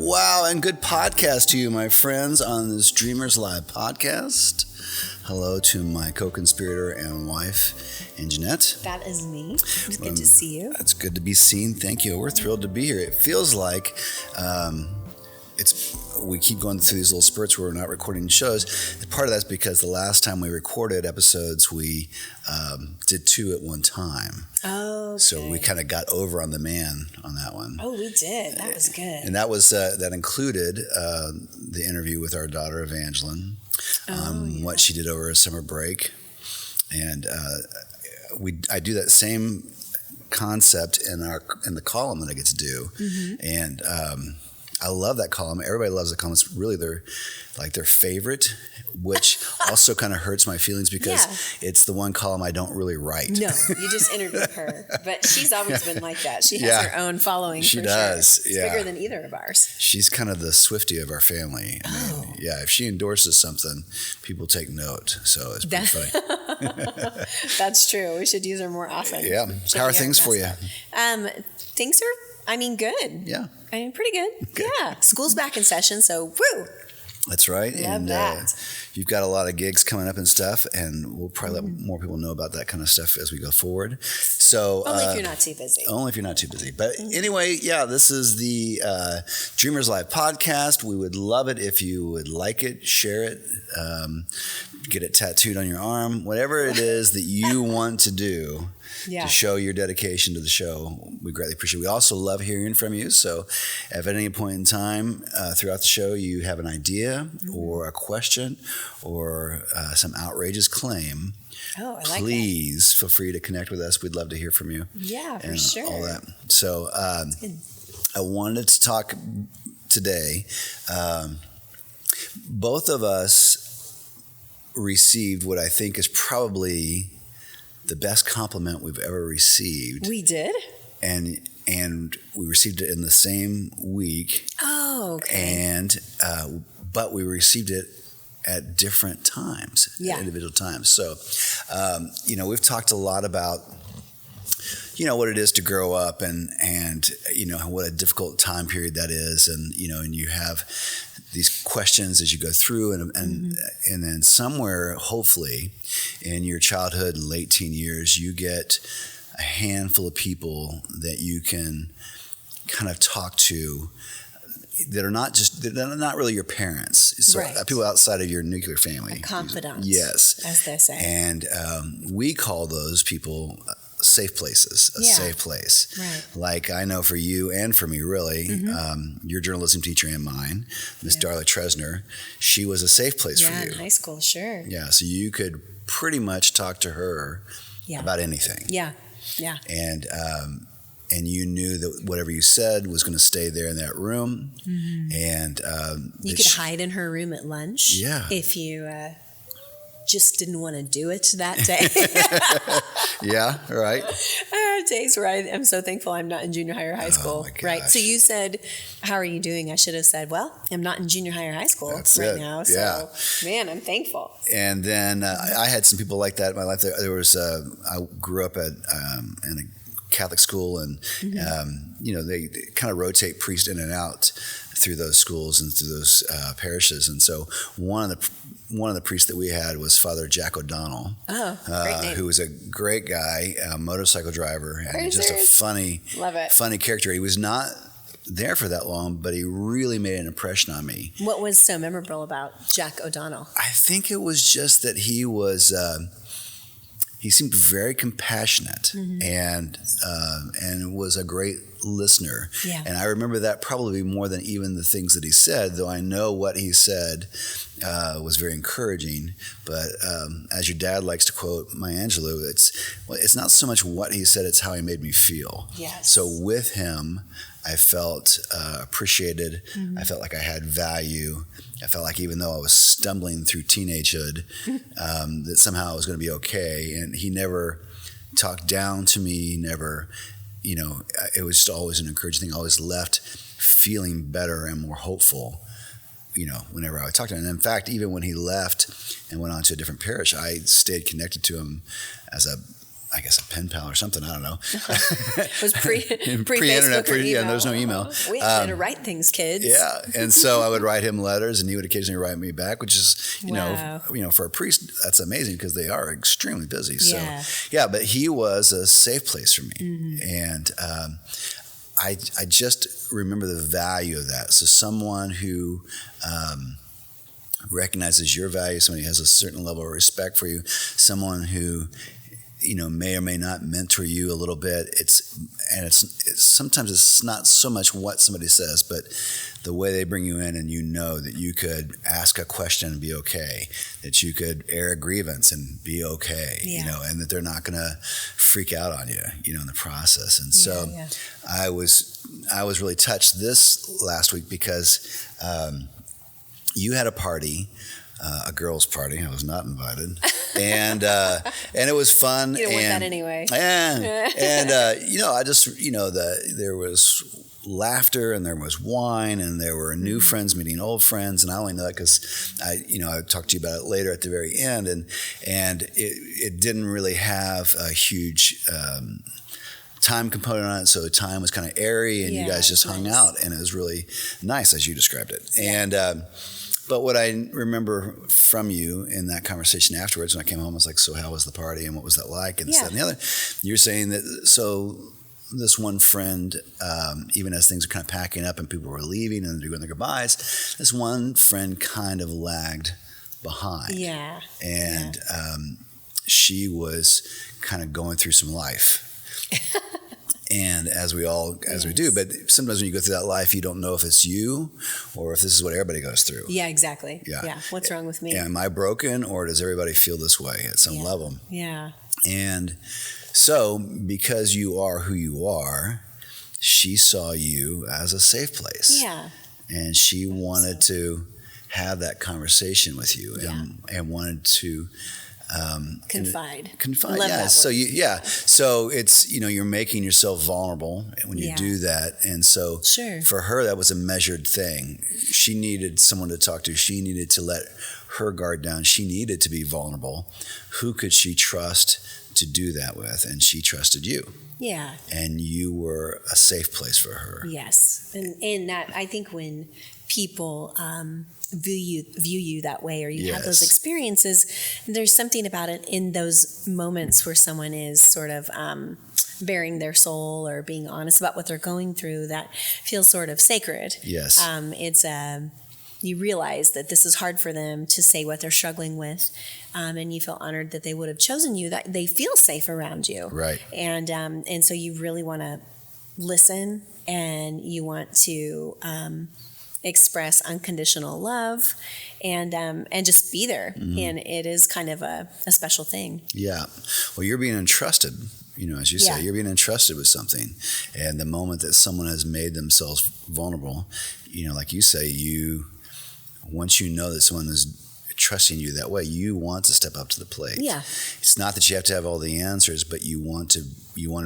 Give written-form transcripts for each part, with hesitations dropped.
Wow, and good podcast to you, my friends, on this Dreamers Live podcast. Hello to my co-conspirator and wife, Jeanette. That is me. It's good to see you. It's good to be seen. Thank you. We're thrilled to be here. It feels like we keep going through these little spurts where we're not recording shows. Part of that's because the last time we recorded episodes, we did two at one time. Oh, okay. So we kind of got over on the man on that one. Oh, we did. That was good. And that was that included the interview with our daughter Evangeline on what she did over a summer break, and I do that same concept in the column that I get to do, and I love that column. Everybody loves the column. It's really their favorite, which also kind of hurts my feelings because it's the one column I don't really write. No, you just interviewed her, but she's always been like that. She has her own following. She for does. Sure. It's bigger than either of ours. She's kind of the Swiftie of our family. I mean, if she endorses something, people take note. So it's pretty funny. That's true. We should use her more often. Yeah. How are things for you? Things are, good. Yeah. Pretty good. Yeah. School's back in session, so woo. That's right. Love that. You've got a lot of gigs coming up and stuff, and we'll probably let more people know about that kind of stuff as we go forward. So only if you're not too busy. Only if you're not too busy. But anyway, this is the Dreamers Live podcast. We would love it if you would like it, share it, get it tattooed on your arm, whatever it is that you want to do. To show your dedication to the show. We greatly appreciate it. We also love hearing from you. So if at any point in time throughout the show you have an idea or a question or some outrageous claim, please feel free to connect with us. We'd love to hear from you. Yeah, for sure. All that. So I wanted to talk today. Both of us received what I think is probably the best compliment we've ever received. We did? And we received it in the same week. Oh, okay. But we received it at different times, at individual times. So, we've talked a lot about, what it is to grow up and what a difficult time period that is. And you have these questions as you go through and then somewhere, hopefully, in your childhood and late teen years, you get a handful of people that you can kind of talk to that are they're not really your parents. So people outside of your nuclear family. A confidant. Yes. As they say. And we call those people safe places, a safe place. Right. Like I know for you and for me, really, your journalism teacher and mine, Miss Darla Tresner, she was a safe place for you. Yeah, in high school, sure. Yeah, so you could pretty much talk to her about anything. Yeah, yeah. And you knew that whatever you said was going to stay there in that room. And you could hide in her room at lunch. Yeah. If you just didn't want to do it that day. Yeah, right. I have days where I am so thankful I'm not in junior high or high school. Right. So you said, how are you doing? I should have said, well, I'm not in junior high or high school now. So, man, I'm thankful. And then I had some people like that in my life. There was, I grew up in a Catholic school, and they kind of rotate priests in and out through those schools and through those parishes. And so one of the priests that we had was Father Jack O'Donnell, great name. who was a great guy, a motorcycle driver, and just a funny character. He was not there for that long, but he really made an impression on me. What was so memorable about Jack O'Donnell? I think it was just that he was. He seemed very compassionate and was a great listener. Yeah. And I remember that probably more than even the things that he said, though I know what he said was very encouraging. But as your dad likes to quote Maya Angelou, it's not so much what he said, it's how he made me feel. Yes. So with him, I felt appreciated. I felt like I had value. I felt like even though I was stumbling through teenagehood, that somehow I was going to be okay. And he never talked down to me, never, it was just always an encouraging thing. I always left feeling better and more hopeful, whenever I would talk to him. And in fact, even when he left and went on to a different parish, I stayed connected to him as a I guess a pen pal or something. I don't know. It was pre-internet, there's no email. We had to write things, kids. Yeah, and so I would write him letters, and he would occasionally write me back, which is, you know, for a priest, that's amazing because they are extremely busy. So, but he was a safe place for me, and I just remember the value of that. So someone who recognizes your value, somebody who has a certain level of respect for you, someone who, you know, may or may not mentor you a little bit. It's sometimes it's not so much what somebody says, but the way they bring you in, and you know that you could ask a question and be okay, that you could air a grievance and be okay, you know, and that they're not going to freak out on you, you know, in the process. And so I was really touched this last week because you had a party. A girls' party. I was not invited, and it was fun. You don't want that anyway. And you know, I just, you know, there was laughter and there was wine and there were new friends meeting old friends, and I only know that because I talked to you about it later at the very end, and it didn't really have a huge time component on it, so time was kind of airy, and you guys just hung out, and it was really nice as you described it, and. But what I remember from you in that conversation afterwards, when I came home, I was like, so how was the party and what was that like? And this, that, and the other. You're saying that, so this one friend, even as things were kind of packing up and people were leaving and doing their goodbyes, this one friend kind of lagged behind. Yeah. And she was kind of going through some life. And as we do, but sometimes when you go through that life, you don't know if it's you or if this is what everybody goes through. Yeah, exactly. Yeah. What's wrong with me? Am I broken, or does everybody feel this way at some level? Yeah. And so because you are who you are, she saw you as a safe place. Yeah. And she wanted to have that conversation with you and wanted to confide. Love that So word. So it's, you know, you're making yourself vulnerable when you do that, and so for her that was a measured thing. She needed someone to talk to. She needed to let her guard down. She needed to be vulnerable. Who could she trust to do that with? And she trusted you. Yeah. And you were a safe place for her. Yes, and that, I think when people view you that way, or you have those experiences, there's something about it in those moments where someone is sort of bearing their soul or being honest about what they're going through that feels sort of sacred. Yes. It's you realize that this is hard for them to say what they're struggling with, and you feel honored that they would have chosen you, that they feel safe around you. Right. And so you really want to listen, and you want to express unconditional love, and just be there. And it is kind of a special thing. Yeah. Well, you're being entrusted, you know, as you say, you're being entrusted with something. And the moment that someone has made themselves vulnerable, you know, like you say, once you know that someone is trusting you that way, you want to step up to the plate. Yeah. It's not that you have to have all the answers, but you want to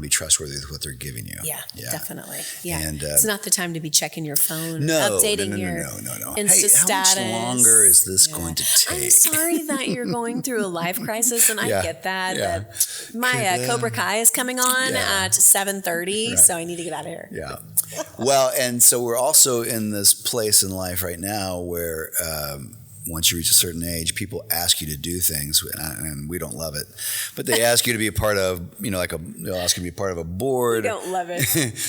be trustworthy with what they're giving you. Yeah. Definitely. Yeah. And it's not the time to be checking your phone, updating your Insta status. How much longer is this going to take? I'm sorry that you're going through a life crisis, and I get that. But my Cobra Kai is coming on at 7:30, so I need to get out of here. Yeah. Well, and so we're also in this place in life right now where once you reach a certain age, people ask you to do things, and we don't love it. But they ask you to be a part of, you know, they'll ask you to be a part of a board. We don't love it.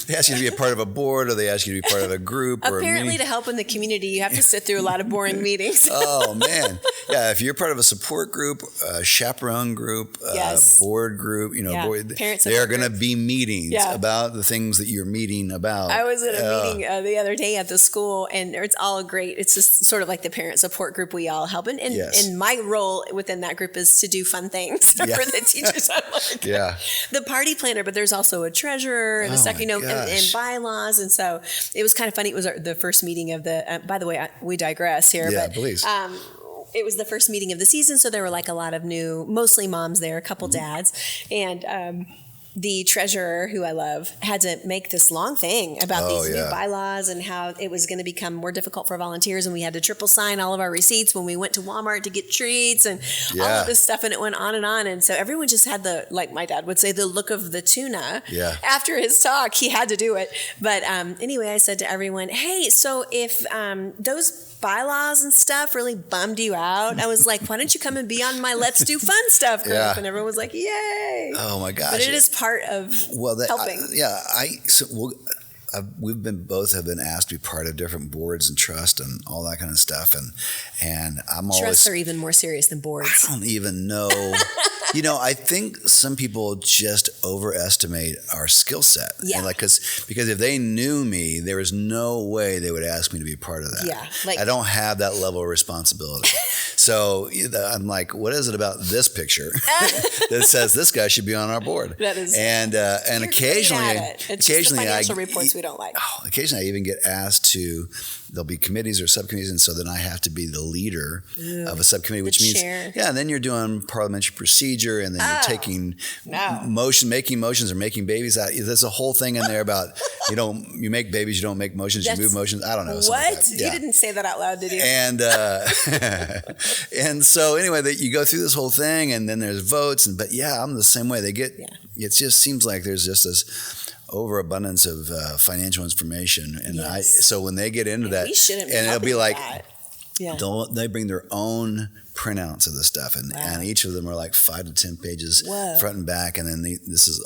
They ask you to be a part of a board, or they ask you to be part of a group. Apparently, to help in the community, you have to sit through a lot of boring meetings. Oh, man. Yeah, if you're part of a support group, a chaperone group, a board group, you know, there are going to be meetings about the things that you're meeting about. I was at a meeting the other day at the school, and it's all great. It's just sort of like the parent support group we all help. And my role within that group is to do fun things for the teachers. I'm like the party planner, but there's also a treasurer and a second, and bylaws. And so it was kind of funny. It was the first meeting of the, by the way, we digress here, but please. It was the first meeting of the season. So there were like a lot of mostly moms there, a couple dads. And the treasurer, who I love, had to make this long thing about these new bylaws and how it was going to become more difficult for volunteers, and we had to triple sign all of our receipts when we went to Walmart to get treats and all of this stuff, and it went on. And so everyone just had the, like my dad would say, the look of the tuna. After his talk, he had to do it. But anyway, I said to everyone, hey, so if those bylaws and stuff really bummed you out, I was like, why don't you come and be on my Let's Do Fun Stuff group? And everyone was like, yay. Oh my gosh. But it is part of helping. We've both have been asked to be part of different boards and trust and all that kind of stuff, and I'm always, trusts are even more serious than boards. I don't even know. I think some people just overestimate our skill set. And because if they knew me, there was no way they would ask me to be a part of that. I don't have that level of responsibility. So I'm like, what is it about this picture that says this guy should be on our board? That is, and occasionally it's just the financial reports we don't like. Occasionally I even get asked to, there'll be committees or subcommittees, and so then I have to be the leader of a subcommittee, which means and then you're doing parliamentary procedure, and then you're taking making motions or making babies out. There's a whole thing in there about you make babies, you don't make motions, you move motions. I don't know. What? Like you didn't say that out loud, did you? And and so anyway, you go through this whole thing, and then there's votes, but I'm the same way. It just seems like there's just this overabundance of financial information, and so when they get into that, and it'll be like, they bring their own printouts of the stuff, and each of them are like 5 to 10 pages front and back, and then this is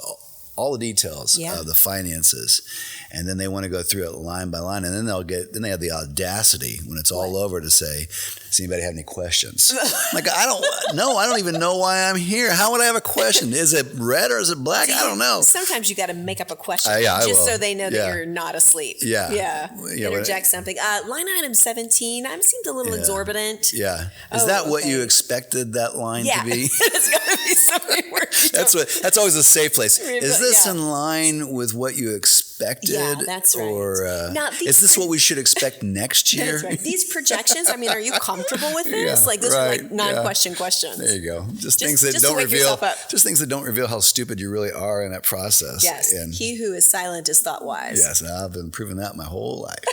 all the details of the finances, and then they want to go through it line by line, and then they have the audacity when it's all over to say, does anybody have any questions? Like, I don't even know why I'm here. How would I have a question? Is it red or is it black? I don't know. Sometimes you got to make up a question so they know that you're not asleep. Interject something. Line item 17 seemed a little exorbitant. Is that what you expected that line to be? It's got to be something where that's always a safe place. Is this in line with what you expected? Yeah, that's right. Or is this what we should expect next year? That's right. These projections, are you comfortable with this? Those are like non-question questions. There you go. Just things that don't reveal how stupid you really are in that process. Yes. And he who is silent is thought wise. Yes, and I've been proving that my whole life.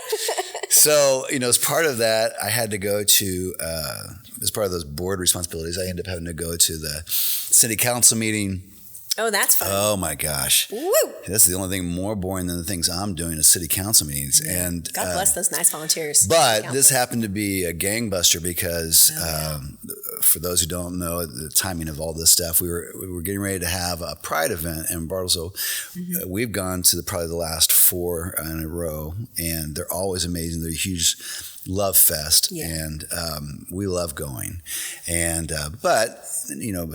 So, as part of that, I had to go to, as part of those board responsibilities, I ended up having to go to the city council meeting. Oh, that's fun. Oh, my gosh. Woo! That's the only thing more boring than the things I'm doing at city council meetings. And God bless those nice volunteers. But this happened to be a gangbuster because for those who don't know the timing of all this stuff, we were getting ready to have a Pride event in Bartlesville. We've gone to probably the last 4 in a row, and they're always amazing. They're a huge love fest, and we love going. And but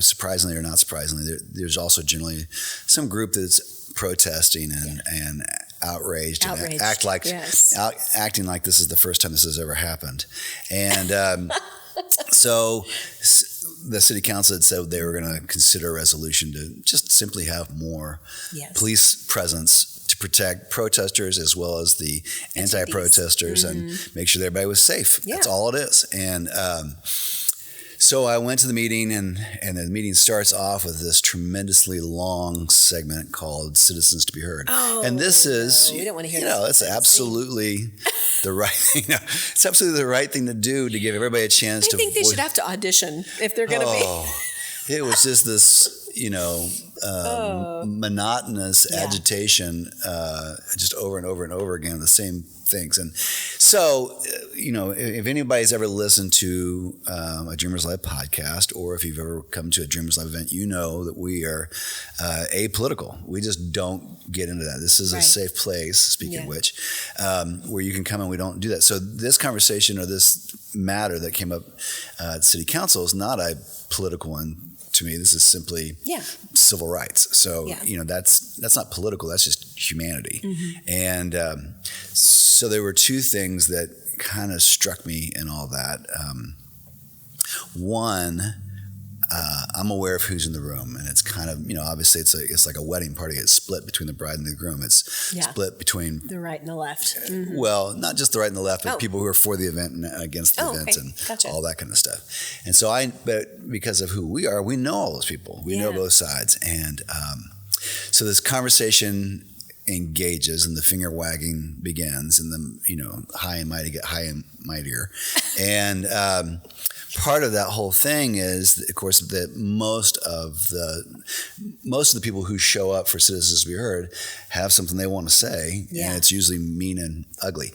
surprisingly or not surprisingly, there's also generally some group that's protesting and outraged. And acting like this is the first time this has ever happened. And so the city council had said they were going to consider a resolution to just simply have more police presence to protect protesters as well as the anti-protesters and make sure that everybody was safe. That's all it is. And so I went to the meeting, and the meeting starts off with this tremendously long segment called "Citizens to be Heard." And this is, we don't want to hear that. It's absolutely the right thing. It's absolutely the right thing to do to give everybody a chance to. I think they should have to over if they're going to be. It was just this, monotonous agitation, just over and over and over again, the same things. And so, if anybody's ever listened to a Dreamers Live podcast, or if you've ever come to a Dreamers Live event, you know that we are apolitical. We just don't get into that. This is a safe place, speaking of which, where you can come and we don't do that. So this conversation or this matter that came up at City Council is not a political one. To me, this is simply civil rights. So, that's not political. That's just humanity. And so there were 2 things that kind of struck me in all that. One, I'm aware of who's in the room, and it's kind of, obviously it's like a wedding party. It's split between the bride and the groom. It's split between the right and the left. Well, not just the right and the left, but people who are for the event and against the event and all that kind of stuff. And so but because of who we are, we know all those people. We know both sides. And So this conversation engages and the finger wagging begins, and the high and mighty get high and mightier. And part of that whole thing is, of course, that most of the people who show up for Citizens to Be Heard have something they want to say, and it's usually mean and ugly.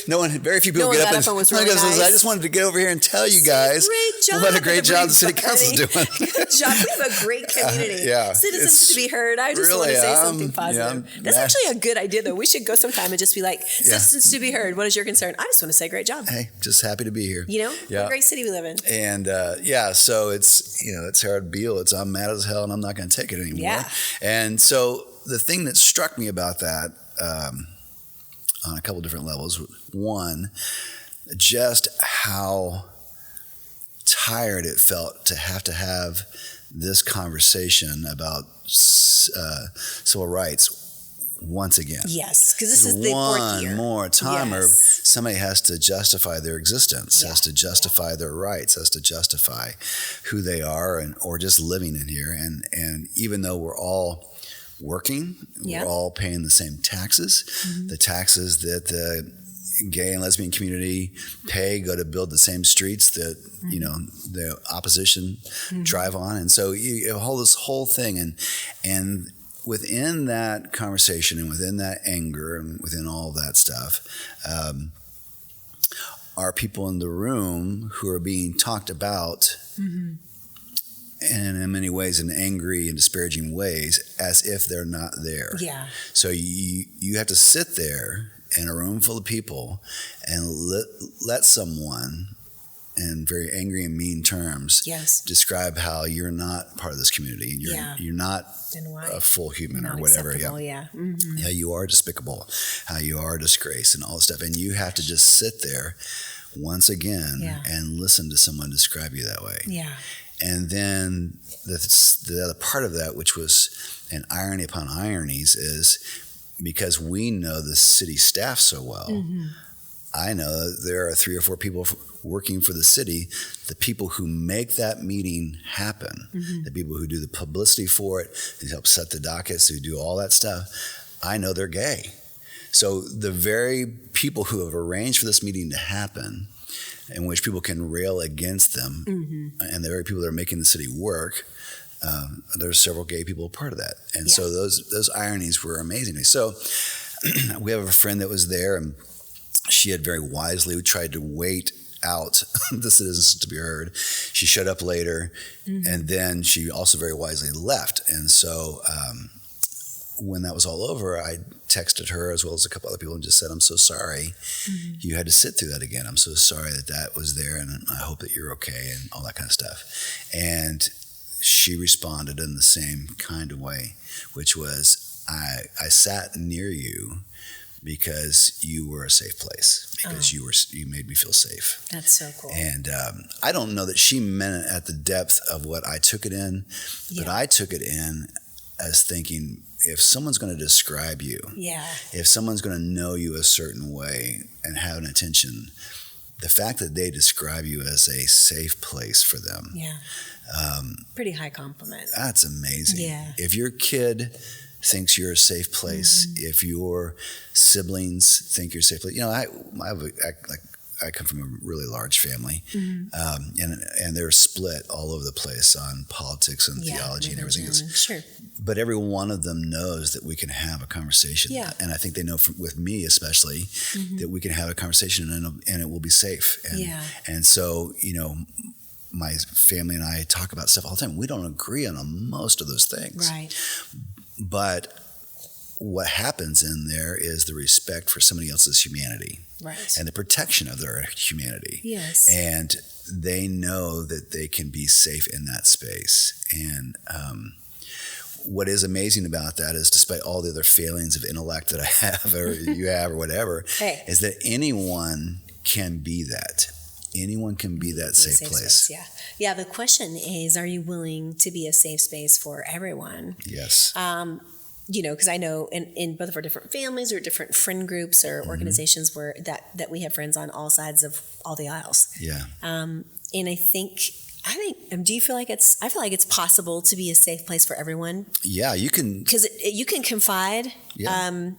Very few people get up and really nice. I just wanted to get over here and tell you guys what a great job the city council is doing. Good job. We have a great community. Citizens to Be Heard. I just want to say something positive. That's actually a good idea, though. We should go sometime and just be like, Citizens to Be Heard. What is your concern? I just want to say great job. Hey, just happy to be here. What a great city we live in. And so it's Harold Beal. I'm mad as hell, and I'm not going to take it anymore. Yeah. And so the thing that struck me about that on a couple different levels, one, just how tired it felt to have this conversation about civil rights once again. Yes, because this is the fourth year. One more time where somebody has to justify their existence, has to justify their rights, has to justify who they are, or just living in here. And even though we're all working, we're all paying the same taxes, the taxes that the gay and lesbian community pay go to build the same streets that the opposition drive on. And so you hold this whole thing, and within that conversation and within that anger and within all that stuff are people in the room who are being talked about and in many ways in angry and disparaging ways as if they're not there. Yeah. So you have to sit there in a room full of people and let someone in very angry and mean terms describe how you're not part of this community and you're not a full human or whatever. How you are despicable, how you are a disgrace and all this stuff. And you have to just sit there once again and listen to someone describe you that way. Yeah. And then the other part of that, which was an irony upon ironies, is because we know the city staff so well, I know that there are 3 or 4 people working for the city, the people who make that meeting happen, the people who do the publicity for it, who help set the dockets, who do all that stuff, I know they're gay. So the very people who have arranged for this meeting to happen, in which people can rail against them, and the very people that are making the city work, there's several gay people a part of that. And so those ironies were amazing. So we have a friend that was there, and she had very wisely tried to wait out the Citizens to Be Heard. She showed up later, and then she also very wisely left. And so when that was all over, I texted her as well as a couple other people and just said, I'm so sorry you had to sit through that again. I'm so sorry that was there, and I hope that you're okay and all that kind of stuff. And she responded in the same kind of way, which was, I sat near you because you were a safe place, because you made me feel safe. That's so cool. And I don't know that she meant it at the depth of what I took it in, but I took it in as thinking, if someone's going to describe you, if someone's going to know you a certain way and have an attention, the fact that they describe you as a safe place for them. Pretty high compliment. That's amazing. If your kid thinks you're a safe place, if your siblings think you're a safe place, I come from a really large family, and they're split all over the place on politics and theology and everything else. Sure. But every one of them knows that we can have a conversation. And I think they know with me especially that we can have a conversation and it will be safe. And so, my family and I talk about stuff all the time. We don't agree on most of those things. Right. But what happens in there is the respect for somebody else's humanity. Right. And the protection of their humanity. Yes. And they know that they can be safe in that space. And what is amazing about that is, despite all the other failings of intellect that I have or you have or whatever, is that anyone can be that. Anyone can be that safe place. Yeah. The question is, are you willing to be a safe space for everyone? Yes. Because I know in both of our different families or different friend groups or organizations where that we have friends on all sides of all the aisles. Yeah. And I think Do you feel like I feel like it's possible to be a safe place for everyone. Yeah, you can. Because you can confide, and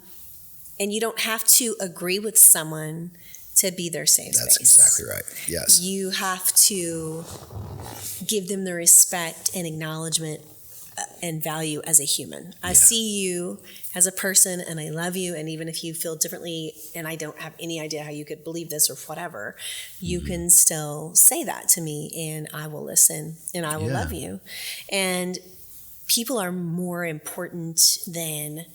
you don't have to agree with someone to be their safe space. That's exactly right. Yes. You have to give them the respect and acknowledgement and value as a human. I see you as a person and I love you, and even if you feel differently and I don't have any idea how you could believe this or whatever, you can still say that to me and I will listen and I will love you. And people are more important than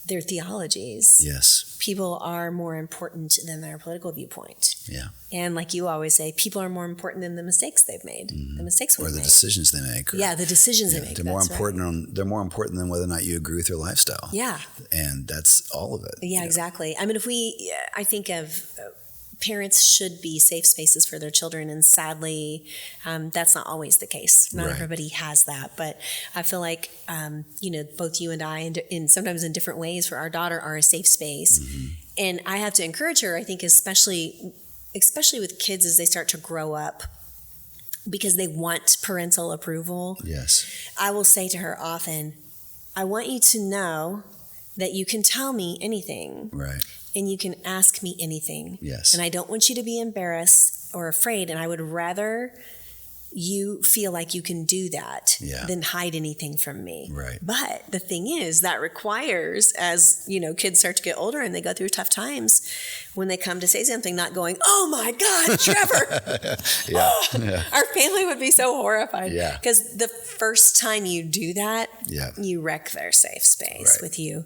their theologies. Yes. People are more important than their political viewpoint. Yeah. And like you always say, people are more important than the mistakes they've made. The mistakes we've made. Or the decisions they make. The decisions they make. They're more important. They're more important than whether or not you agree with their lifestyle. Yeah. And that's all of it. Yeah, exactly. I mean, I think of parents should be safe spaces for their children, and sadly, that's not always the case. Not everybody has that, but I feel like both you and I, and sometimes in different ways, for our daughter, are a safe space. And I have to encourage her. I think, especially with kids as they start to grow up, because they want parental approval. Yes, I will say to her often, "I want you to know that you can tell me anything." Right. And you can ask me anything. Yes. And I don't want you to be embarrassed or afraid. And I would rather you feel like you can do that than hide anything from me. Right. But the thing is, that requires, as kids start to get older and they go through tough times, when they come to say something, not going, "Oh my God, Trevor." Our family would be so horrified. Yeah. Because the first time you do that, you wreck their safe space with you.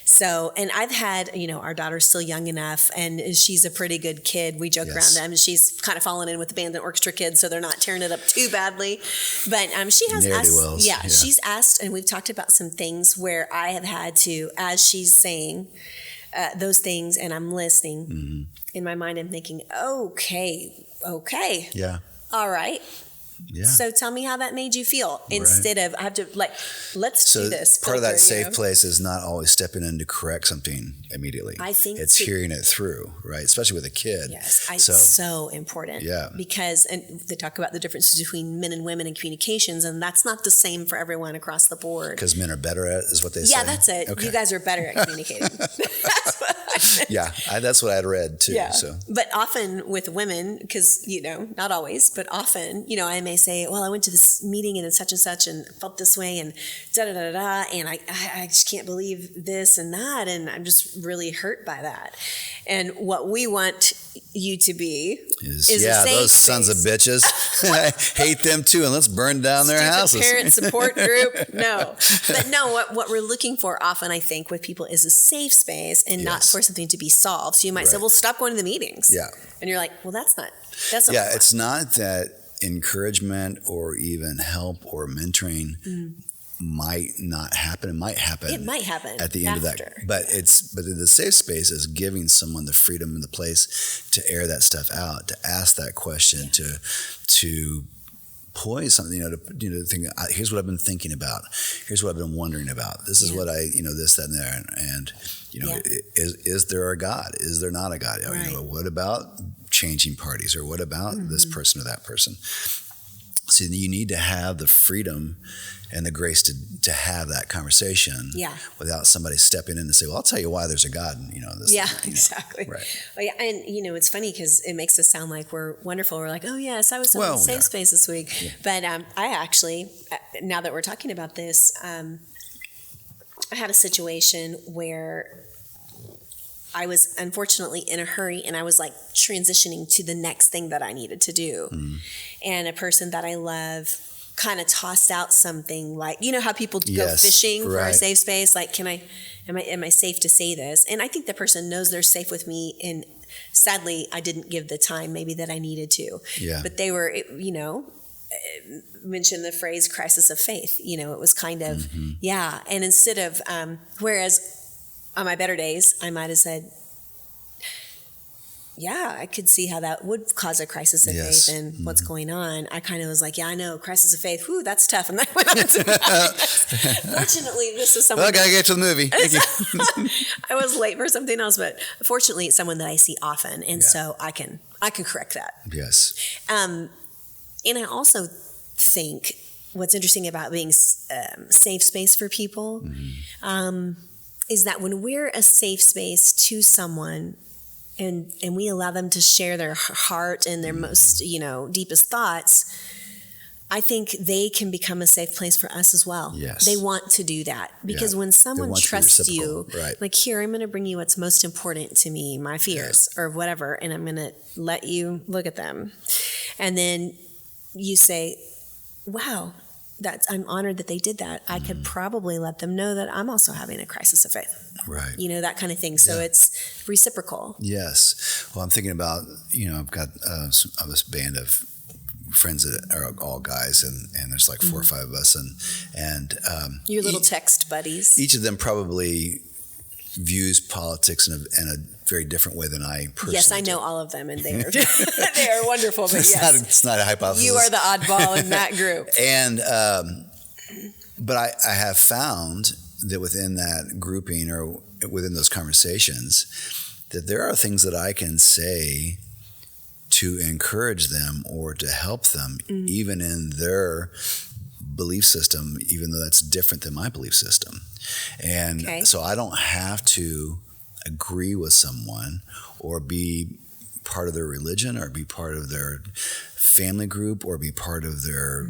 So, and I've had, our daughter's still young enough and she's a pretty good kid. We joke around them. She's kind of fallen in with the band and orchestra kids, so they're not tearing it up too badly. But she has asked, she's asked, and we've talked about some things where I have had to, as she's saying those things and I'm listening, in my mind I'm thinking, okay. Yeah. All right. Yeah. So tell me how that made you feel, instead of I have to let's do this. Part of that safe place is not always stepping in to correct something immediately. I think it's hearing it through, right? Especially with a kid. Yes, so important. Yeah. Because they talk about the differences between men and women in communications, and that's not the same for everyone across the board. Because men are better at it, is what they say. Yeah, that's it. Okay. You guys are better at communicating. That's what I said. Yeah, that's what I'd read too. Yeah. So. But often with women, because not always, but often, I may say, "Well, I went to this meeting and such and felt this way and da da da da, and I just can't believe this and that, and I'm just really hurt by that." And what we want you to be is a safe those space. Sons of bitches. I hate them too, and let's burn down their houses. Parent support group. No, but no. What we're looking for often, I think, with people is a safe space and not for something to be solved. So you might say, "Well, stop going to the meetings." Yeah, and you're like, "Well, that's not." It's not that encouragement or even help or mentoring might not happen. It might happen. It might happen at the end of that. But the safe space is giving someone the freedom and the place to air that stuff out, to ask that question, to poise something, to think, here's what I've been thinking about. Here's what I've been wondering about. This is what I, this, that, and there. And is there a God? Is there not a God? Right. What about changing parties, or what about this person or that person? So you need to have the freedom and the grace to have that conversation without somebody stepping in and say, "Well, I'll tell you why there's a God." Exactly. Right. Well, and it's funny because it makes us sound like we're wonderful. We're like, "Oh yes, I was in a safe space this week." Yeah. But I actually, now that we're talking about this, I had a situation where I was unfortunately in a hurry, and I was like transitioning to the next thing that I needed to do. And a person that I love kind of tossed out something like, how people go fishing for a safe space. Like, am I safe to say this? And I think the person knows they're safe with me. And sadly, I didn't give the time maybe that I needed to. Yeah. But they were, mentioned the phrase crisis of faith. It was kind of, And instead of, whereas on my better days, I might have said, I could see how that would cause a crisis of faith and what's going on. I kind of was like, I know, crisis of faith. Whew, that's tough. And then I went on to fortunately, this is someone. I gotta get to the movie. I was late for something else, but fortunately, it's someone that I see often, and so I can correct that. Yes. And I also think what's interesting about being safe space for people is that when we're a safe space to someone and we allow them to share their heart and their most, deepest thoughts, I think they can become a safe place for us as well. Yes. They want to do that because when someone trusts you, right. like, here, I'm going to bring you what's most important to me, my fears or whatever, and I'm going to let you look at them. And then you say, wow, I'm honored that they did that. I could probably let them know that I'm also having a crisis of faith. Right. That kind of thing. So it's reciprocal. Yes. Well, I'm thinking about, I've got this band of friends that are all guys, and there's like 4 or 5 of us, and your little text buddies. Each of them probably views politics in a very different way than I personally. Yes, I know all of them, and they are they are wonderful. But it's not a hypothesis. You are the oddball in that group. And but I have found that within that grouping or within those conversations, that there are things that I can say to encourage them or to help them, even in their belief system, even though that's different than my belief system. And so I don't have to agree with someone or be part of their religion or be part of their family group or be part of their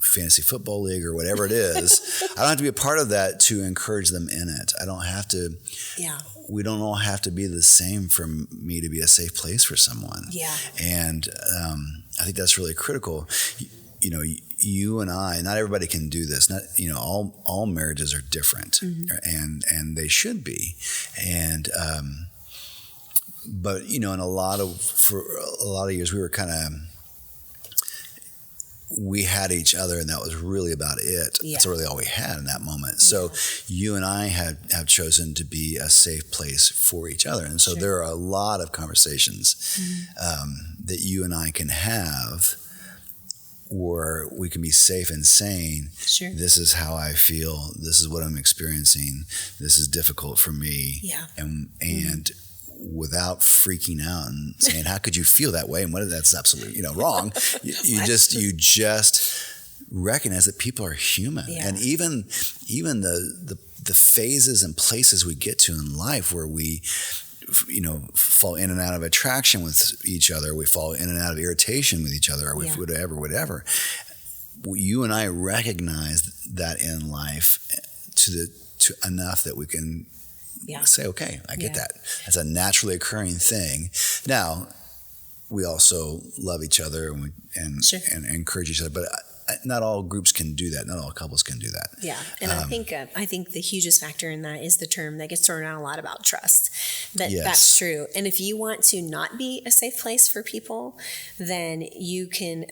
fantasy football league or whatever it is. I don't have to be a part of that to encourage them in it. I don't have to. Yeah. We don't all have to be the same for me to be a safe place for someone. Yeah. And I think that's really critical. You and I, not everybody can do this. Not, all marriages are different, and they should be. And but for a lot of years we were we had each other, and that was really about it. Yeah. That's really all we had in that moment. So you and I have chosen to be a safe place for each other. And so there are a lot of conversations that you and I can have where we can be safe and saying, this is how I feel, this is what I'm experiencing, this is difficult for me. Yeah. And without freaking out and saying, how could you feel that way? And that's absolutely, wrong. You just recognize that people are human. Yeah. And even the phases and places we get to in life where we, fall in and out of attraction with each other, we fall in and out of irritation with each other, or whatever. You and I recognize that in life to enough that we can say, okay, I get that. That's a naturally occurring thing. Now, we also love each other and encourage each other, but not all groups can do that. Not all couples can do that. Yeah, and I think the hugest factor in that is the term that gets thrown around a lot about trust. That's true. And if you want to not be a safe place for people, then you can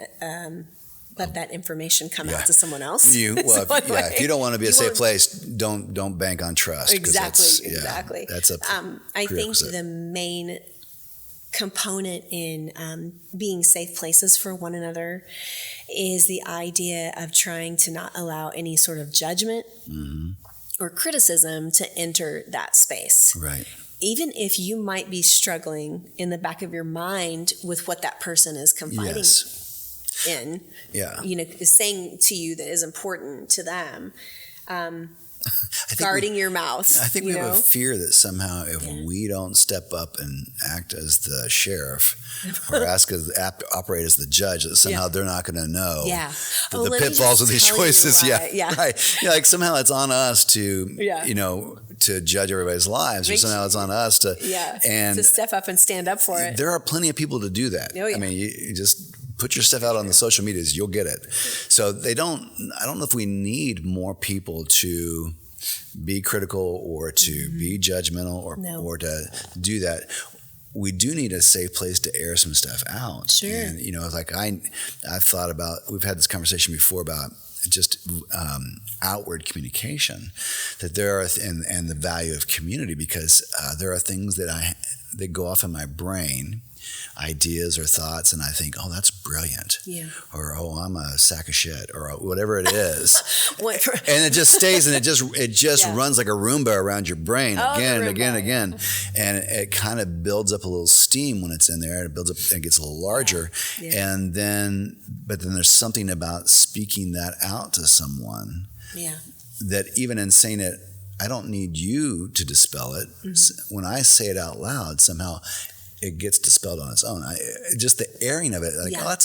let that information come out to someone else. If you don't want to be a safe place, don't bank on trust. Exactly. That's a I think the main component in being safe places for one another is the idea of trying to not allow any sort of judgment or criticism to enter that space. Right. Even if you might be struggling in the back of your mind with what that person is confiding in, is saying to you that is important to them. Guarding your mouth. I think we have a fear that somehow if we don't step up and act as the sheriff or operate as the judge, that somehow they're not going to know the pitfalls of these choices. Right. Like somehow it's on us to, to judge everybody's lives, or somehow it's on us to step up and stand up for it. There are plenty of people to do that. Oh, yeah. I mean, you just put your stuff out on the social medias, you'll get it. So I don't know if we need more people to be critical or to be judgmental or to do that. We do need a safe place to air some stuff out. Sure. And, I've thought about, we've had this conversation before about just outward communication, that there are, and the value of community, because there are things that go off in my brain ideas or thoughts, and I think, oh, that's brilliant. Yeah. Or, oh, I'm a sack of shit, or whatever it is. And it just stays, and it just runs like a Roomba around your brain again and again and again. And it kind of builds up a little steam when it's in there. It builds up and gets a little larger. Yeah. And then there's something about speaking that out to someone that even in saying it, I don't need you to dispel it. Mm-hmm. When I say it out loud, somehow it gets dispelled on its own. Just the airing of it, like, oh,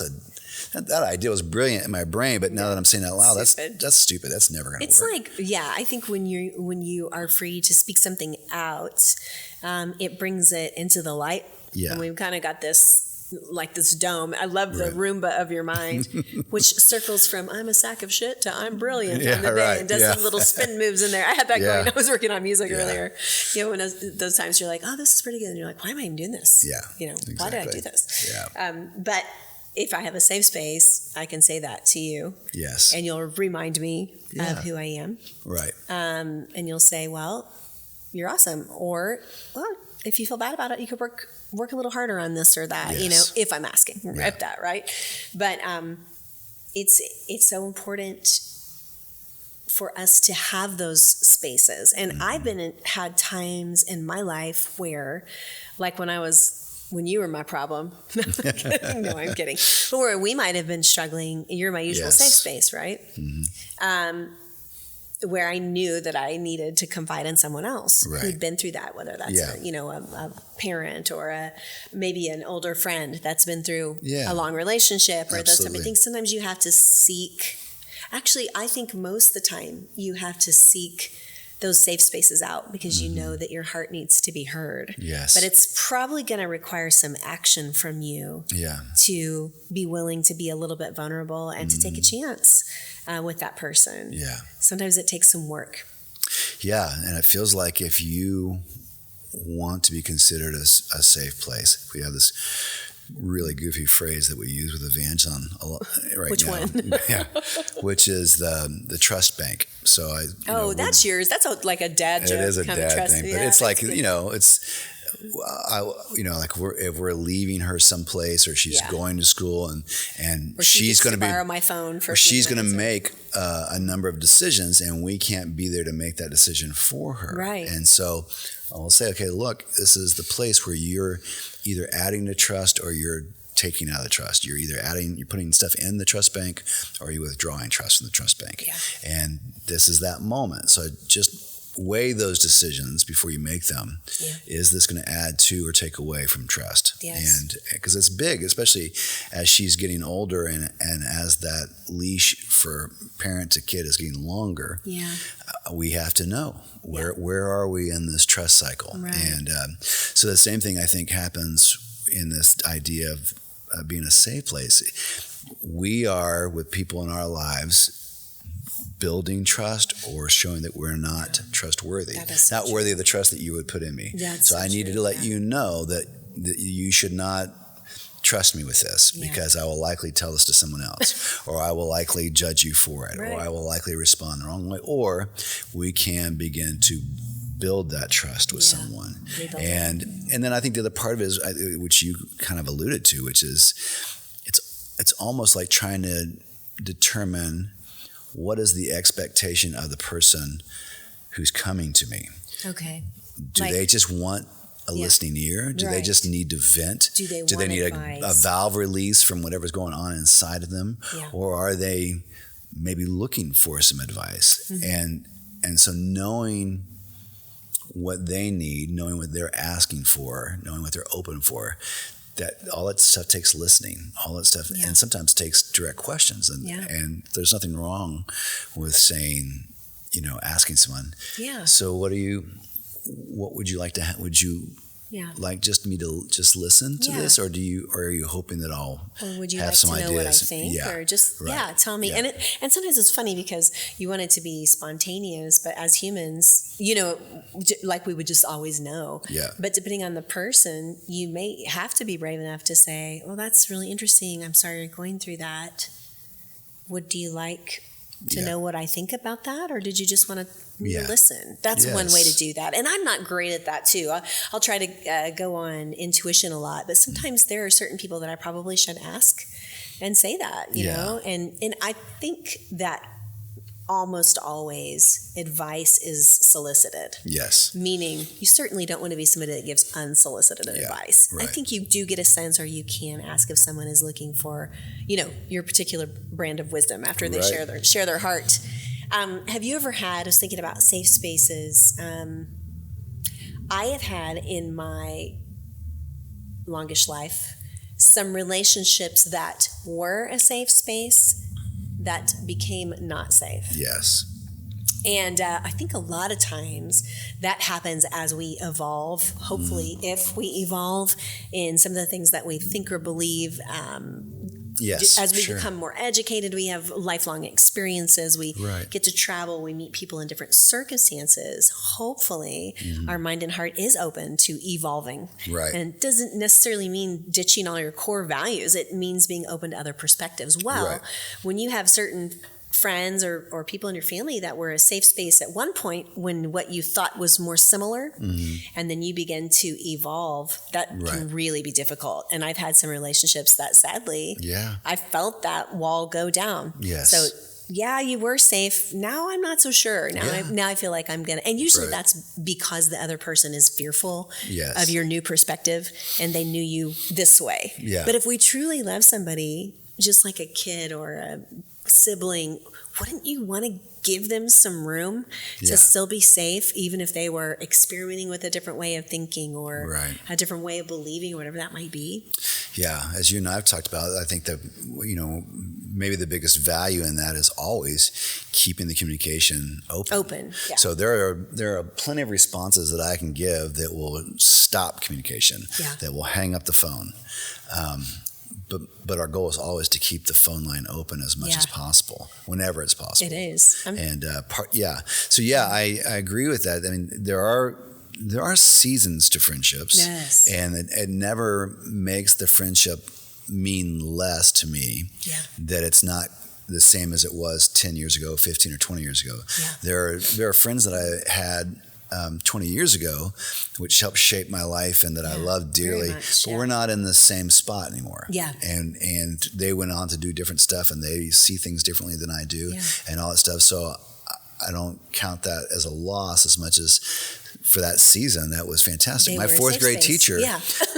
that idea was brilliant in my brain, but now that I'm saying it out loud, that's stupid. That's never going to work. It's like, I think when you are free to speak something out, it brings it into the light. Yeah. And we've kind of got this dome. I love the Roomba of your mind, which circles from I'm a sack of shit to I'm brilliant on the day and does some little spin moves in there. I had that going. I was working on music earlier. When those times you're like, oh, this is pretty good. And you're like, why am I even doing this? Yeah. Exactly. Why did I do this? Yeah. But if I have a safe space, I can say that to you. Yes. And you'll remind me of who I am. Right. And you'll say, well, you're awesome. Or, well, if you feel bad about it, you could work a little harder on this or that, if I'm asking, if that, right? But it's so important for us to have those spaces. And I've had times in my life where, like when you were my problem, no, I'm kidding, but where we might have been struggling, you're my usual safe space, right? Mm-hmm. Where I knew that I needed to confide in someone else who'd been through that, whether that's a parent or maybe an older friend that's been through a long relationship or those type of things. Sometimes you have to seek. Actually, I think most of the time you have to seek those safe spaces out because you know that your heart needs to be heard. Yes. But it's probably going to require some action from you to be willing to be a little bit vulnerable and to take a chance with that person. Yeah. Sometimes it takes some work. Yeah. And it feels like if you want to be considered a safe place, we have this really goofy phrase that we use with Evangeline right Which now. Which one? Yeah, which is the trust bank. So that's yours. That's like a dad joke. It is a dad thing, but it's like it's. If we're leaving her someplace or she's going to school and she's going to borrow my phone for she's going to make a number of decisions and we can't be there to make that decision for her. Right. And so I'll say, okay, look, this is the place where you're either adding to trust or you're taking out of the trust. You're either you're putting stuff in the trust bank or you're withdrawing trust from the trust bank. Yeah. And this is that moment. So just weigh those decisions before you make them. Yeah. Is this going to add to or take away from trust? Yes. And because it's big, especially as she's getting older and as that leash for parent to kid is getting longer, we have to know where are we in this trust cycle. Right. And so the same thing I think happens in this idea of being a safe place. We are with people in our lives building trust or showing that we're not trustworthy, not worthy of the trust that you would put in me. So I needed to let you know that you should not trust me with this because I will likely tell this to someone else or I will likely judge you for it or I will likely respond the wrong way, or we can begin to build that trust with someone. And then I think the other part of it is, which you kind of alluded to, which is it's almost like trying to determine what is the expectation of the person who's coming to me. Okay. Do they just want a listening ear? Do they just need to vent? Do they need a valve release from whatever's going on inside of them? Yeah. Or are they maybe looking for some advice? Mm-hmm. And so knowing what they need, knowing what they're asking for, knowing what they're open for, that all that stuff takes listening, all that stuff, and sometimes takes direct questions. And there's nothing wrong with saying, asking someone, so what would you like to would you like just me to just listen to this, or are you hoping that I'll would you have like some to know ideas? What I think, or just tell me. And sometimes it's funny because you want it to be spontaneous, but as humans, like we would just always know. Yeah. But depending on the person, you may have to be brave enough to say, "Well, that's really interesting. I'm sorry you're going through that. Do you like to know what I think about that? Or did you just want to listen? That's one way to do that. And I'm not great at that too. I'll try to go on intuition a lot, but sometimes there are certain people that I probably should ask and say that, you know? And I think that almost always advice is solicited. Yes. Meaning you certainly don't want to be somebody that gives unsolicited advice. Right. I think you do get a sense, or you can ask if someone is looking for, you know, your particular brand of wisdom after they share their heart. Have you ever had, I was thinking about safe spaces. I have had in my longish life some relationships that were a safe space that became not safe. Yes. And I think a lot of times that happens as we evolve, hopefully, if we evolve in some of the things that we think or believe. As we become more educated, we have lifelong experiences, we get to travel, we meet people in different circumstances. Hopefully, our mind and heart is open to evolving. Right. And it doesn't necessarily mean ditching all your core values. It means being open to other perspectives. Well, when you have certain friends or people in your family that were a safe space at one point when what you thought was more similar, and then you begin to evolve, that can really be difficult. And I've had some relationships that sadly, I felt that wall go down. Yes. So you were safe. Now I'm not so sure. Now I feel like I'm gonna, and usually that's because the other person is fearful of your new perspective and they knew you this way. But if we truly love somebody, just like a kid or a sibling, wouldn't you want to give them some room to still be safe, even if they were experimenting with a different way of thinking or a different way of believing or whatever that might be? Yeah, as you and I have talked about, I think that, you know, maybe the biggest value in that is always keeping the communication open. So there are plenty of responses that I can give that will stop communication, that will hang up the phone. But our goal is always to keep the phone line open as much as possible, whenever it's possible. It is. So I agree with that. I mean, there are seasons to friendships, and it never makes the friendship mean less to me that it's not the same as it was 10 years ago, 15 or 20 years ago. There are friends that I had 20 years ago, which helped shape my life and that I love dearly, but we're not in the same spot anymore. And they went on to do different stuff and they see things differently than I do and all that stuff. So I don't count that as a loss as much as for that season. That was fantastic. My fourth grade teacher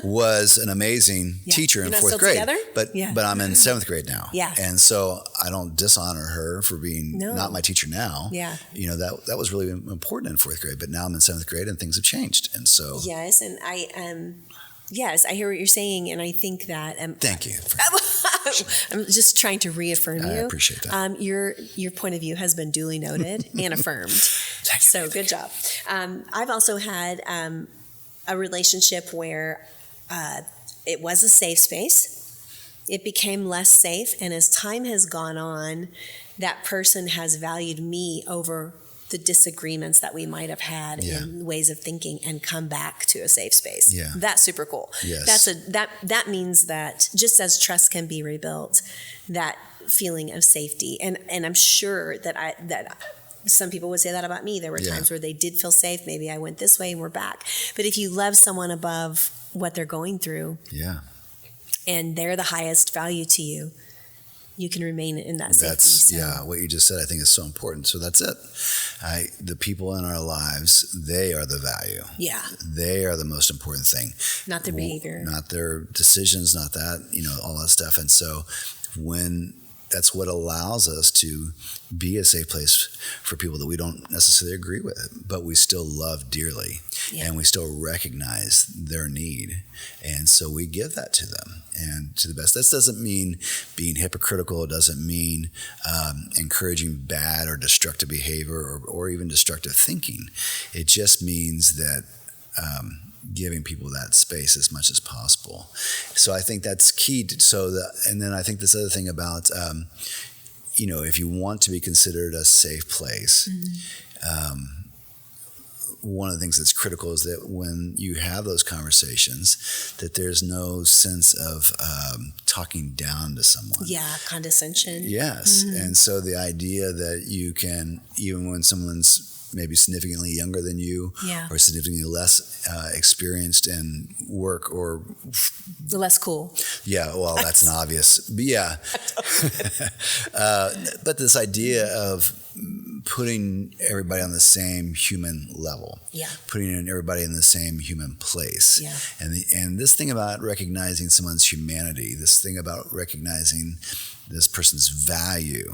was an amazing teacher in fourth grade, but I'm in seventh grade now. And so I don't dishonor her for being not my teacher now. You know, that was really important in fourth grade, but now I'm in seventh grade and things have changed. And so. Yes. And I hear what you're saying. And I think that. Thank you. I'm just trying to reaffirm you. I appreciate that. Your point of view has been duly noted and affirmed. So good job. I've also had a relationship where it was a safe space. It became less safe. And as time has gone on, that person has valued me over the disagreements that we might have had in ways of thinking and come back to a safe space. That's super cool. That means that just as trust can be rebuilt, that feeling of safety, and I'm sure that some people would say that about me. There were times where they did feel safe. Maybe I went this way and we're back. But if you love someone above what they're going through, and they're the highest value to you, you can remain in that safety. What you just said I think is so important. So that's it. The people in our lives, they are the value. They are the most important thing. Not their behavior. Not their decisions, not that, all that stuff. And so that's what allows us to be a safe place for people that we don't necessarily agree with, but we still love dearly and we still recognize their need. And so we give that to them and to the best. That doesn't mean being hypocritical. It doesn't mean encouraging bad or destructive behavior or even destructive thinking. It just means that giving people that space as much as possible. So I think that's key. And then I think this other thing about, if you want to be considered a safe place, one of the things that's critical is that when you have those conversations, that there's no sense of talking down to someone. Yeah, condescension. Yes. And so the idea that you can, even when someone's maybe significantly younger than you or significantly less experienced in work or less cool. Yeah, well, that's an obvious, but yeah. But this idea of putting everybody on the same human level, putting everybody in the same human place, and this thing about recognizing someone's humanity, this thing about recognizing this person's value,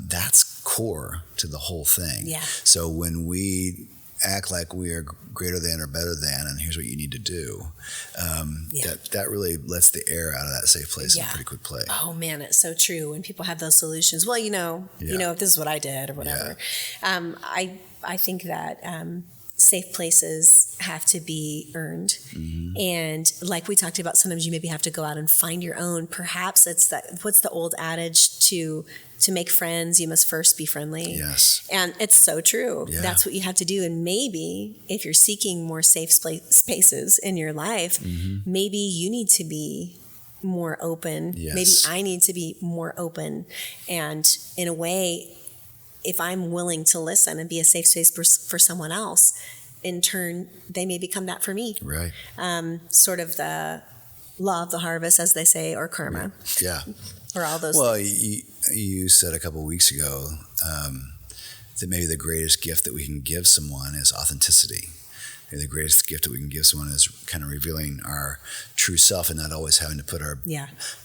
that's core to the whole thing. Yeah. So when we act like we are greater than or better than, and here's what you need to do, that really lets the air out of that safe place in a pretty quick play. Oh man, it's so true. When people have those solutions, well, you know, if this is what I did or whatever. I think that safe places have to be earned. And like we talked about, sometimes you maybe have to go out and find your own. Perhaps it's that, what's the old adage, to make friends, you must first be friendly. Yes. And it's so true. Yeah. That's what you have to do. And maybe if you're seeking more safe spaces in your life, maybe you need to be more open. Yes. Maybe I need to be more open. And in a way, if I'm willing to listen and be a safe space for someone else, in turn, they may become that for me. Right. Sort of the law of the harvest, as they say, or karma. Yeah. Or all those things. You said a couple of weeks ago that maybe the greatest gift that we can give someone is authenticity. Maybe the greatest gift that we can give someone is kind of revealing our true self and not always having to put our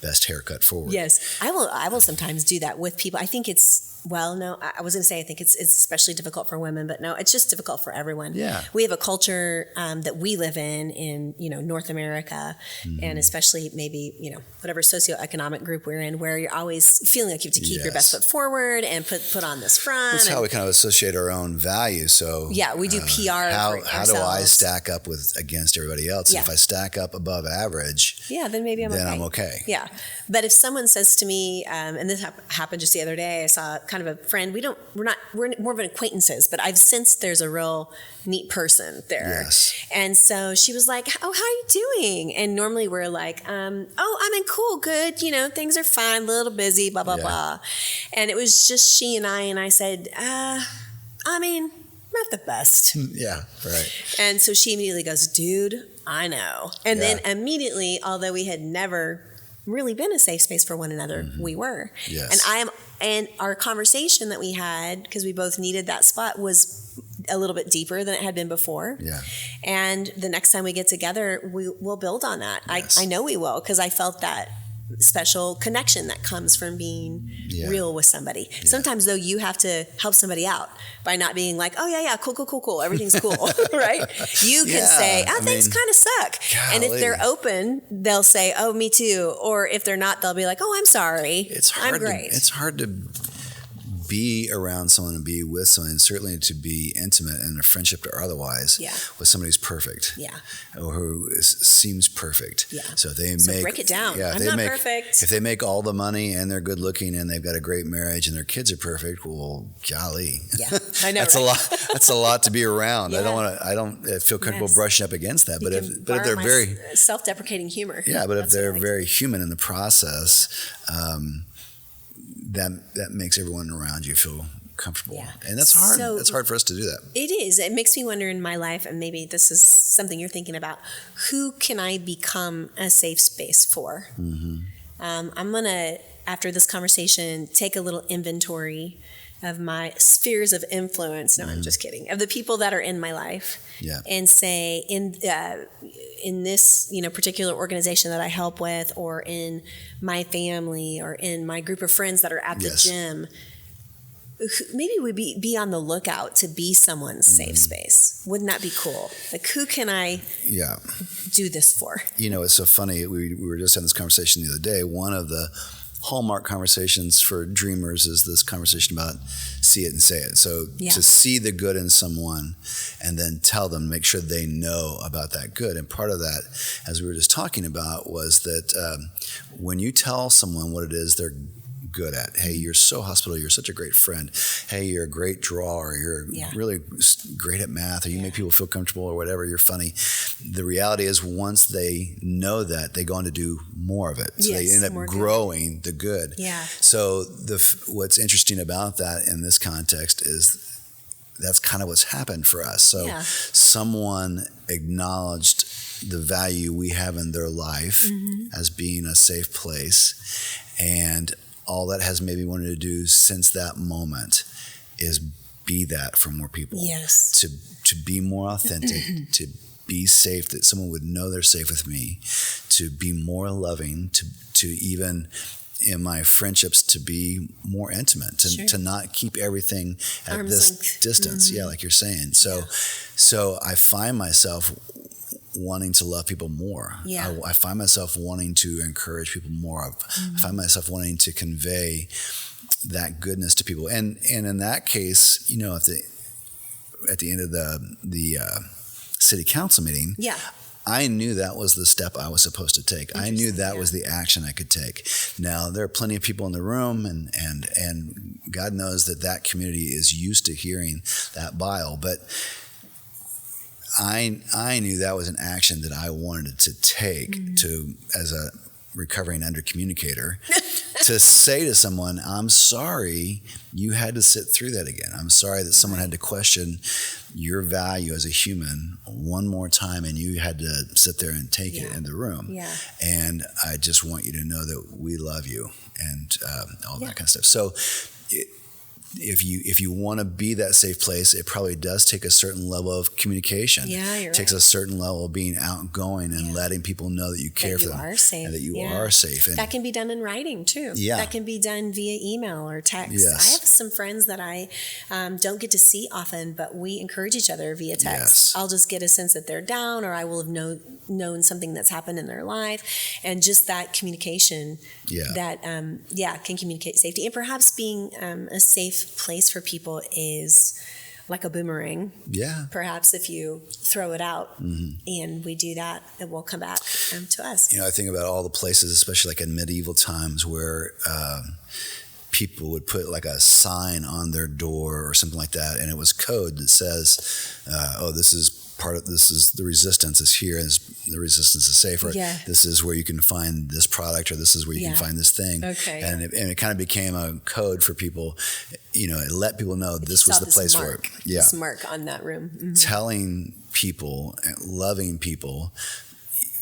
best haircut forward. Yes. I will sometimes do that with people. I think it's, well, no, I was going to say, I think it's especially difficult for women, but no, it's just difficult for everyone. Yeah. We have a culture that we live in North America, and especially maybe, whatever socioeconomic group we're in, where you're always feeling like you have to keep your best foot forward and put on this front. That's how we kind of associate our own value. So we do PR. How do I stack up against everybody else? Yeah. If I stack up above average, then maybe I'm okay. Yeah. But if someone says to me, and this happened just the other day, I saw kind of a friend, we're more of an acquaintances, but I've sensed there's a real neat person there. Yes. And so she was like, "Oh, how are you doing?" And normally we're like, "Oh, I'm in cool, good, things are fine, a little busy, blah, blah, blah." And it was just she and I said, not the best. Yeah, right. And so she immediately goes, "Dude, I know." And then immediately, although we had never really been a safe space for one another, we were. Yes. And our conversation that we had, because we both needed that spot, was a little bit deeper than it had been before. Yeah. And the next time we get together, we'll build on that. Yes. I know we will, because I felt that special connection that comes from being real with somebody. Yeah. Sometimes, though, you have to help somebody out by not being like, "Oh, yeah, cool, everything's cool," right? You can say, "Things kind of suck." Golly. And if they're open, they'll say, "Oh, me too." Or if they're not, they'll be like, "Oh, I'm sorry. I'm great." It's hard to be around someone and be with someone, and certainly to be intimate in a friendship or otherwise with somebody who's perfect, or who seems perfect. Yeah. So if they break it down. Yeah, I'm not perfect. If they make all the money and they're good looking and they've got a great marriage and their kids are perfect, well, golly, I know that's a lot. That's a lot to be around. Yeah. I don't feel comfortable brushing up against that. But if they're very self-deprecating humor. Yeah, but if they're very human in the process. That makes everyone around you feel comfortable. Yeah. And that's hard. So, it's hard for us to do that. It is. It makes me wonder in my life, and maybe this is something you're thinking about, who can I become a safe space for? I'm going to, after this conversation, take a little inventory of my spheres of influence. No, I'm just kidding. Of the people that are in my life. Yeah. And say, in this particular organization that I help with, or in my family, or in my group of friends that are at the gym, maybe we'd be on the lookout to be someone's safe space. Wouldn't that be cool? Like, who can I do this for? It's so funny. We were just having this conversation the other day. One of the hallmark conversations for dreamers is this conversation about see it and say it. So to see the good in someone and then tell them, make sure they know about that good. And part of that, as we were just talking about, was that when you tell someone what it is they're good at. Hey, you're so hospitable. You're such a great friend. Hey, you're a great drawer. You're really great at math, or you make people feel comfortable or whatever. You're funny. The reality is once they know that, they go on to do more of it. So they end up growing the good. Yeah. So what's interesting about that in this context is that's kind of what's happened for us. So someone acknowledged the value we have in their life as being a safe place, and all that has maybe wanted to do since that moment is be that for more people. Yes. To be more authentic, to be safe, that someone would know they're safe with me, to be more loving, to even in my friendships to be more intimate, to not keep everything at arm's this length. distance. Yeah, like you're saying. So I find myself wanting to love people more. Yeah. I find myself wanting to encourage people more. I find myself wanting to convey that goodness to people. And in that case, you know, at the end of the city council meeting, I knew that was the step I was supposed to take. I knew that was the action I could take. Now, there are plenty of people in the room, and God knows that community is used to hearing that bile, but I knew that was an action that I wanted to take as a recovering undercommunicator to say to someone, I'm sorry you had to sit through that again. I'm sorry that someone had to question your value as a human one more time, and you had to sit there and take it in the room. Yeah. And I just want you to know that we love you and all that kind of stuff. So if you want to be that safe place, it probably does take a certain level of communication. Yeah, you're It takes a certain level of being outgoing and letting people know that you care for them. Are safe. And that you are safe. And that can be done in writing too. Yeah. That can be done via email or text. Yes. I have some friends that I don't get to see often, but we encourage each other via text. Yes. I'll just get a sense that they're down, or I will have known something that's happened in their life. And just that communication that can communicate safety. And perhaps being a safe place for people is like a boomerang. Yeah. Perhaps if you throw it out and we do that, it will come back to us. You know, I think about all the places, especially like in medieval times, where people would put like a sign on their door or something like that, and it was code that says, this is the resistance is here, and the resistance is safe, or this is where you can find this product, or this is where you can find this thing. Okay. And it kind of became a code for people. You know, it let people know this was the place for it. Yeah. This mark on that room. Mm-hmm. Telling people, loving people,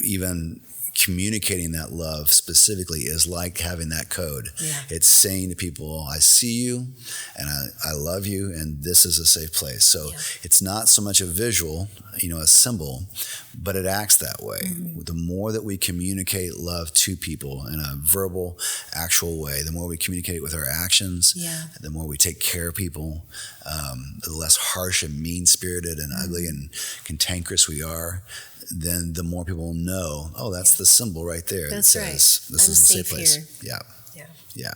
even communicating that love specifically is like having that code. Yeah. It's saying to people, I see you and I love you, and this is a safe place. So it's not so much a visual, a symbol, but it acts that way. The more that we communicate love to people in a verbal, actual way, the more we communicate it with our actions, the more we take care of people, the less harsh and mean-spirited and ugly and cantankerous we are, then the more people know, that's the symbol right there. That's that says, right. This is a safe place. Here. Yeah.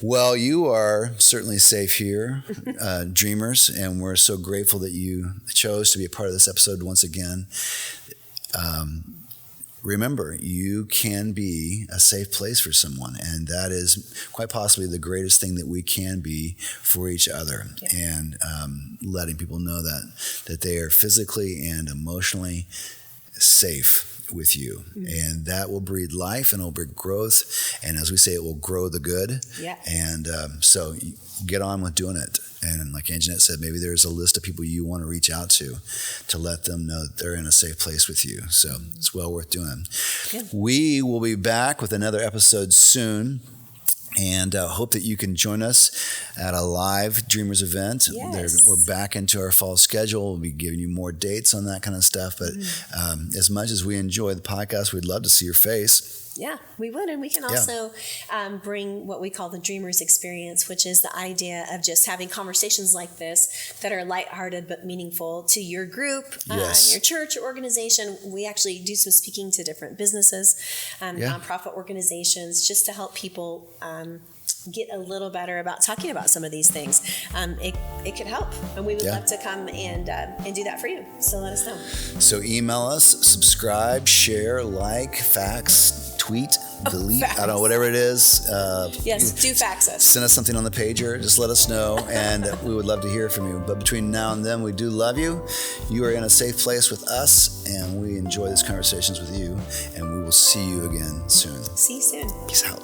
Well, you are certainly safe here, dreamers, and we're so grateful that you chose to be a part of this episode once again. Remember, you can be a safe place for someone, and that is quite possibly the greatest thing that we can be for each other. And letting people know that they are physically and emotionally safe with you, and that will breed life, and it'll bring growth, and as we say, it will grow the good. And so get on with doing it. And like Anjanette said, maybe there's a list of people you want to reach out to let them know that they're in a safe place with you. So it's well worth doing. Good. We will be back with another episode soon. And hope that you can join us at a live Dreamers event. Yes. We're back into our fall schedule. We'll be giving you more dates on that kind of stuff. But as much as we enjoy the podcast, we'd love to see your face. Yeah, we would. And we can also bring what we call the Dreamers experience, which is the idea of just having conversations like this that are lighthearted but meaningful to your group, your church or organization. We actually do some speaking to different businesses, nonprofit organizations, just to help people get a little better about talking about some of these things. It could help, and we would love to come and do that for you. So let us know. So email us, subscribe, share, like, fax, tweet, delete, I don't know, whatever it is. Yes, do fax us. Send us something on the pager. Just let us know, and we would love to hear from you. But between now and then, we do love you. You are in a safe place with us, and we enjoy these conversations with you, and we will see you again soon. See you soon. Peace out.